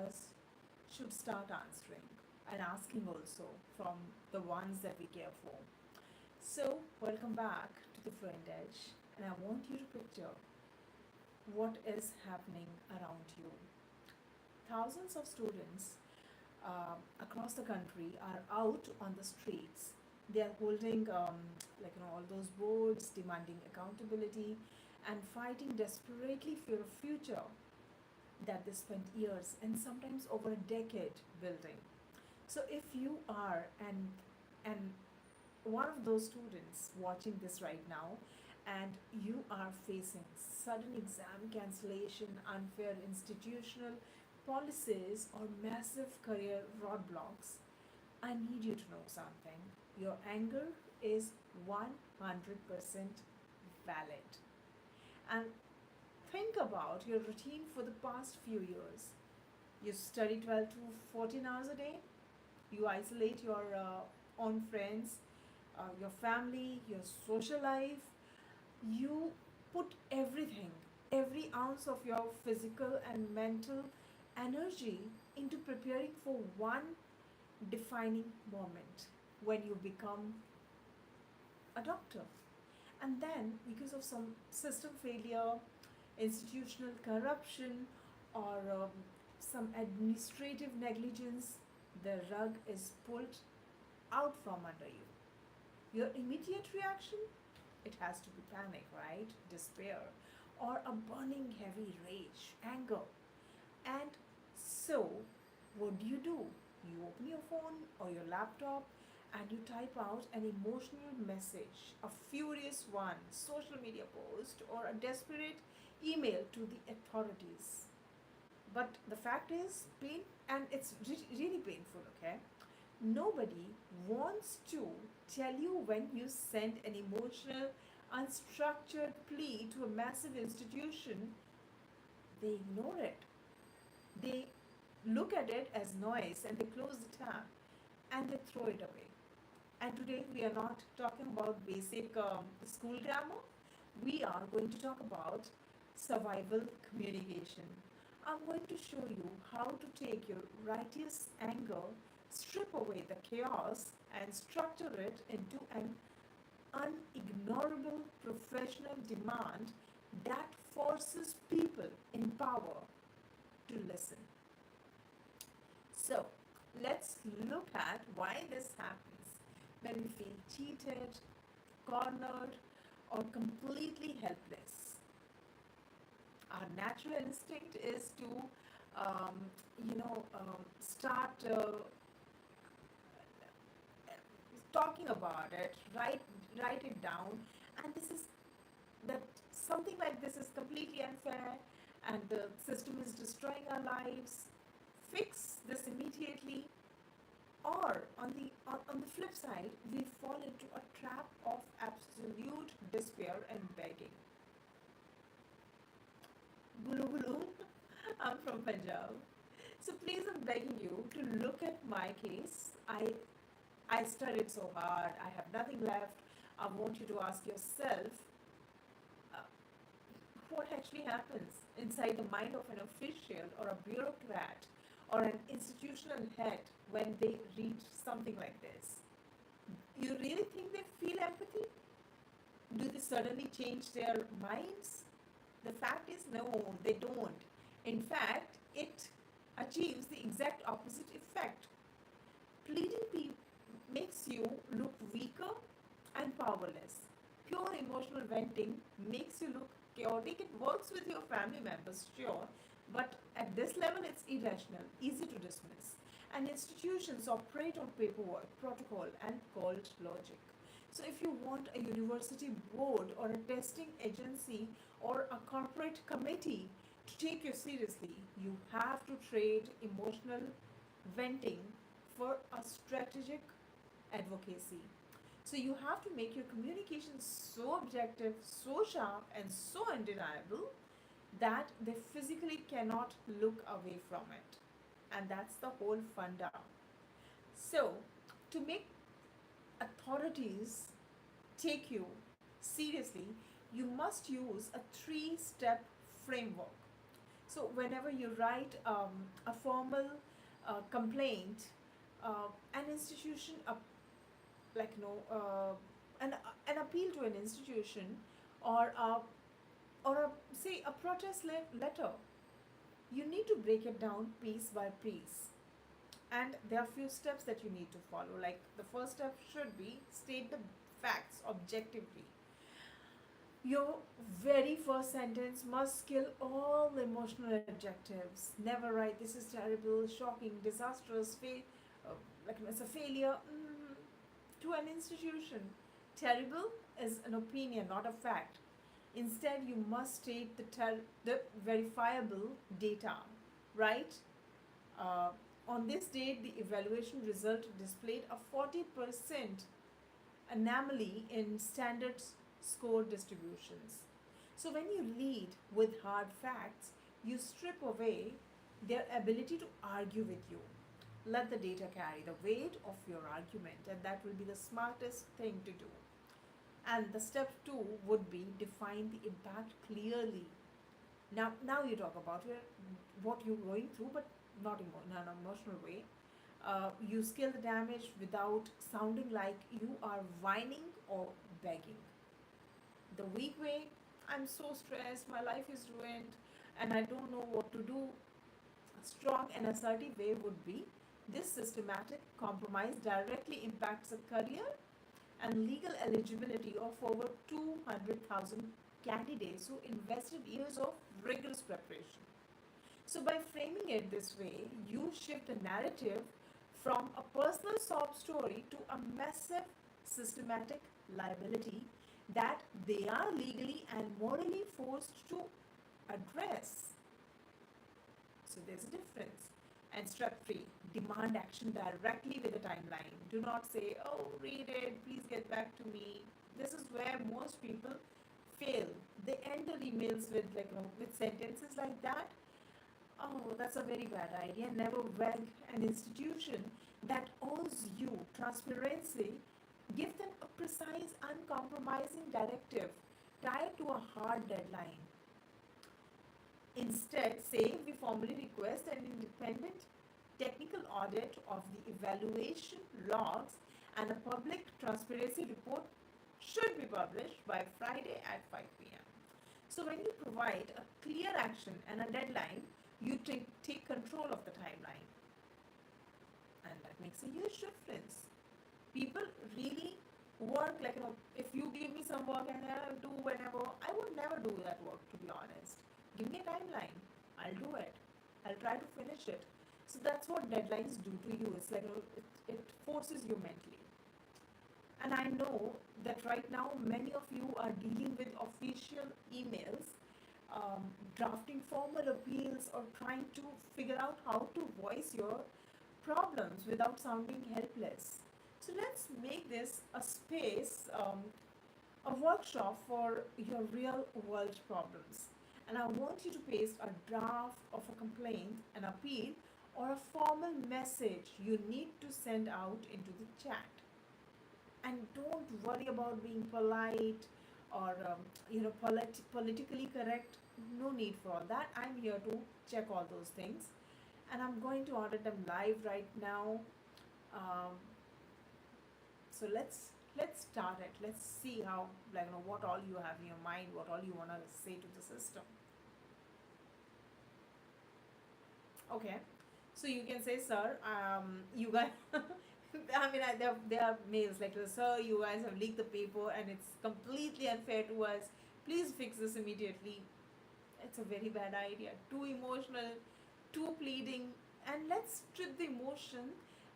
us should start answering and asking also from the ones that we care for. So, welcome back to the Front Edge, and I want you to picture what is happening around you. Thousands of students across the country are out on the streets. They are holding, all those boards demanding accountability and fighting desperately for a future that they spent years and sometimes over a decade building. So if you are and one of those students watching this right now, and you are facing sudden exam cancellation, unfair institutional policies, or massive career roadblocks, I need you to know something. Your anger is 100% valid. And think about your routine for the past few years. You study 12 to 14 hours a day, you isolate your own friends, your family, your social life. You put everything, every ounce of your physical and mental energy into preparing for one defining moment when you become a doctor. And then, because of some system failure, institutional corruption, or some administrative negligence, the rug is pulled out from under you. Your immediate reaction? It has to be panic, right? Despair, or a burning heavy rage, anger. And so, what do? You open your phone or your laptop and you type out an emotional message, a furious one, social media post, or a desperate email to the authorities. But the fact is, pain, and it's really painful, okay? Nobody wants to tell you when you send an emotional, unstructured plea to a massive institution, they ignore it. They look at it as noise and they close the tab and they throw it away. And today we are not talking about basic school grammar. We are going to talk about survival communication. I'm going to show you how to take your righteous anger, strip away the chaos, and structure it into an unignorable professional demand that forces people in power to listen. So, let's look at why this happens when we feel cheated, cornered, or completely helpless. Our natural instinct is to, start talking about it, write it down, and this is that something like this is completely unfair, and the system is destroying our lives. Fix this immediately. Or on the flip side, we fall into a trap of absolute despair and begging. Gulu gulu, I'm from Punjab. So please, I'm begging you to look at my case. I studied so hard. I have nothing left. I want you to ask yourself uh, what actually happens inside the mind of an official or a bureaucrat or an institutional head when they read something like this. You really think they feel empathy? Do they suddenly change their minds? The fact is, no, they don't. In fact, it achieves the exact opposite effect. Pleading makes you look weaker and powerless. Pure emotional venting makes you look chaotic. It works with your family members, sure, but at this level, it's irrational, easy to dismiss. And institutions operate on paperwork, protocol, and cold logic. So, if you want a university board or a testing agency or a corporate committee to take you seriously, you have to trade emotional venting for a strategic advocacy. So you have to make your communication so objective, so sharp, and so undeniable that they physically cannot look away from it. And that's the whole funda. So, to make authorities take you seriously, you must use a 3-step framework. So whenever you write a formal complaint, an institution, like you know, an appeal to an institution, or say a protest letter, you need to break it down piece by piece. And there are few steps that you need to follow. Like the first step should be state the facts objectively. Your very first sentence must kill all emotional adjectives. Never write this is terrible, shocking, disastrous, like it's a failure to an institution. Terrible is an opinion, not a fact. Instead, you must state the verifiable data, right? Uh, on this date, the evaluation result displayed a 40% anomaly in standard score distributions. So, when you lead with hard facts, you strip away their ability to argue with you. Let the data carry the weight of your argument, and that will be the smartest thing to do. And the step two would be define the impact clearly. Now you talk about what you're going through, but not in an emotional way. You scale the damage without sounding like you are whining or begging. The weak way, I'm so stressed, my life is ruined, and I don't know what to do. A strong and assertive way would be this systematic compromise directly impacts the career and legal eligibility of over 200,000 candidates who invested years of rigorous preparation. So, by framing it this way, you shift the narrative from a personal sob story to a massive systematic liability that they are legally and morally forced to address. So, there's a difference. And step three, demand action directly with a timeline. Do not say, oh, read it, please get back to me. This is where most people fail. They end their emails with with sentences like that. Oh, that's a very bad idea. Never beg an institution that owes you transparency. Give them a precise, uncompromising directive tied to a hard deadline. Instead, say we formally request an independent technical audit of the evaluation logs, and a public transparency report should be published by Friday at 5 p.m. So, when you provide a clear action and a deadline, you take control of the timeline, and that makes a huge difference. People really work if you give me some work and I'll do whenever, I would never do that work, to be honest. Give me a timeline, I'll do it, I'll try to finish it. So that's what deadlines do to you. It's it forces you mentally. And I know that right now many of you are dealing with official emails, drafting formal appeals, or trying to figure out how to voice your problems without sounding helpless. So let's make this a space, a workshop for your real world problems. And I want you to paste a draft of a complaint, an appeal, or a formal message you need to send out into the chat. And don't worry about being polite or politically correct. No need for all that. I'm here to check all those things, and I'm going to audit them live right now. um, so let's start it. Let's see how, what all you have in your mind, what all you want to say to the system. Okay, so you can say, sir, you guys I mean, there are mails like, sir, you guys have leaked the paper and it's completely unfair to us. Please fix this immediately. It's a very bad idea. Too emotional, too pleading, and let's strip the emotion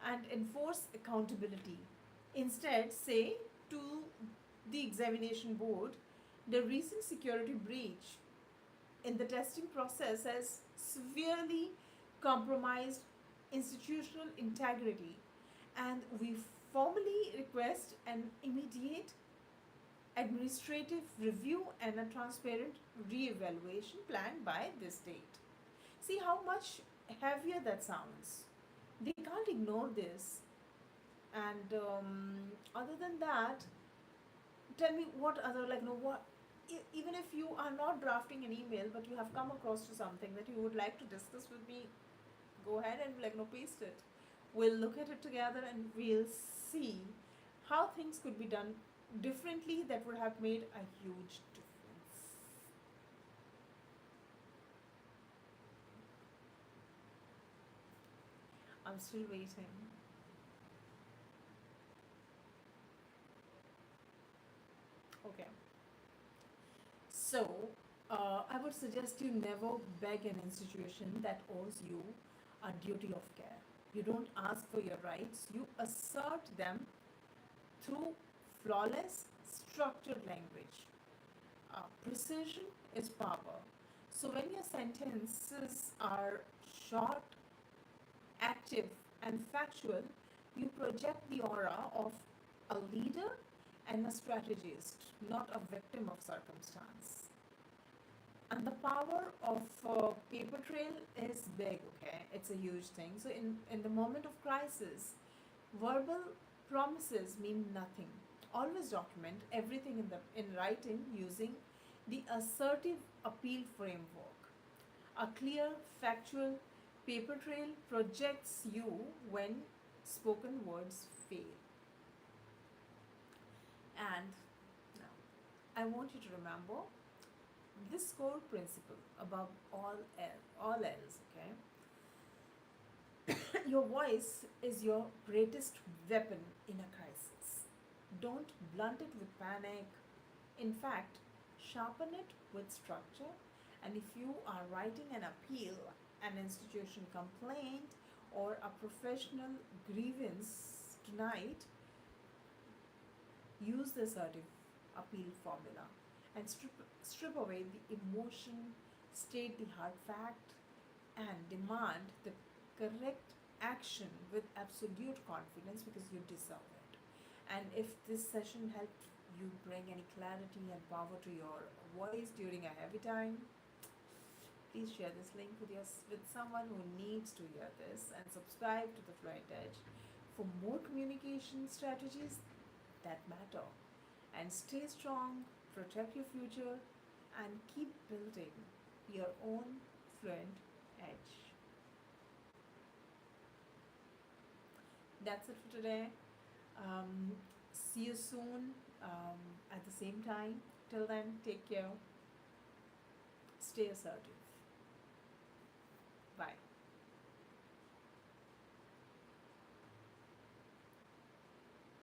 and enforce accountability. Instead, say to the examination board, the recent security breach in the testing process has severely compromised institutional integrity, and we formally request an immediate administrative review and a transparent re-evaluation plan by this date. See how much heavier that sounds. They can't ignore this. And other than that, tell me what other, what even if you are not drafting an email, but you have come across to something that you would like to discuss with me, go ahead and like no paste it. We'll look at it together and we'll see how things could be done differently that would have made a huge difference. I'm still waiting. Okay. So, I would suggest you never beg an institution that owes you a duty of care. You don't ask for your rights, you assert them through flawless, structured language. Precision is power. So, when your sentences are short, active, and factual, you project the aura of a leader and a strategist, not a victim of circumstance. And the power of paper trail is big, okay? It's a huge thing. So, in the moment of crisis, verbal promises mean nothing. Always document everything in writing using the assertive appeal framework. A clear, factual paper trail projects you when spoken words fail. And now, I want you to remember this core principle above all else, okay? Your voice is your greatest weapon in a crisis. Don't blunt it with panic. In fact, sharpen it with structure. And if you are writing an appeal, an institution complaint, or a professional grievance tonight, use the assertive appeal formula and strip away the emotion, state the hard fact, and demand the correct action with absolute confidence because you deserve it. And if this session helped you bring any clarity and power to your voice during a heavy time, please share this link with someone who needs to hear this and subscribe to the Fluent Edge for more communication strategies that matter. And stay strong, protect your future, and keep building your own Fluent Edge. That's it for today. See you soon at the same time. Till then, take care. Stay assertive.